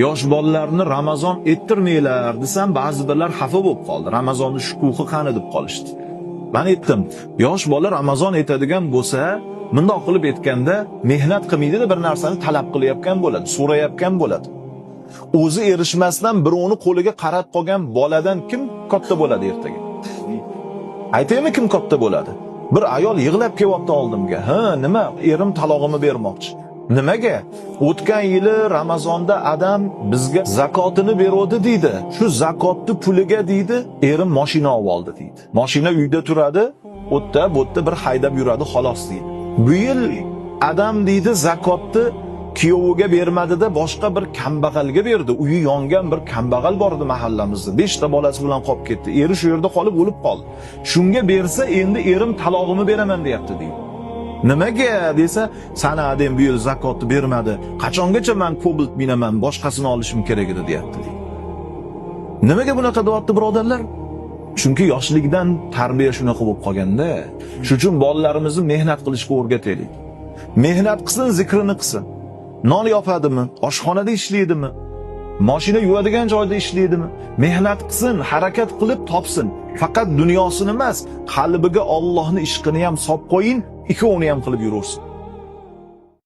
yosh bolalarni Ramazon ettirmanglar desam, ba'zi birlar xafa bo'lib qoldi. Ramazonning shukuhi qani deb qolishdi. Men aytdim, yosh bola Ramazon etadigan bo'lsa, bundoq qilib aytganda mehnat qilmaydi-da, bir narsani talab qilayotgan bo'ladi, so'rayotgan bo'ladi. O'zi erishmasdan birovni qo'liga qarab qolgan boladan kim katta bo'ladi ertaga? Aytaymi, kim katta bo'ladi? Bir ayol yig'lab kelyapti oldimga. Ha, nima? Erim talog'imni bermoqchi. Nimaga? O'tgan yili Ramazonda adam bizga zakotini berdi deydi. Shu zakotni puliga deydi, erim mashina oldi deydi. Mashina uyda turadi, o'tda bo'tda bir haydab yuradi xolos deydi. Bu yil adam deydi zakotni kuyoviga bermadi-da, boshqa bir kambag'alga berdi. Uyi yongan bir kambag'al bor edi mahallamizda. 5 ta bolasi bilan qolib ketdi. Eri shu yerda qolib o'lib qoldi. Shunga bersa, endi erim talog'imni beraman deyapti deydi. Nimaga desa, sana adem bu yil zakotni bermadi. Qachongacha men Cobalt minaman, boshqasini olishim kerak edi deyapti deydi. Nimaga bunaqa deyapti birodarlar? Chunki yoshlikdan tarbiya shunaqa bo'lib qolganda, shuning uchun bolalarimizni mehnat qilishga o'rgataylik. Mehnat qilsin, zikrini qilsin. Non yopadimi? Oshxonada ishlaydimi? Mashina yuvadigan joyda ishlaydimi? Mehnat qilsin, harakat qilib topsin. Faqat dunyosini emas, qalbiga Allohning ishqini ham solib qo'ying, ikkovini ham qilib yuraversin.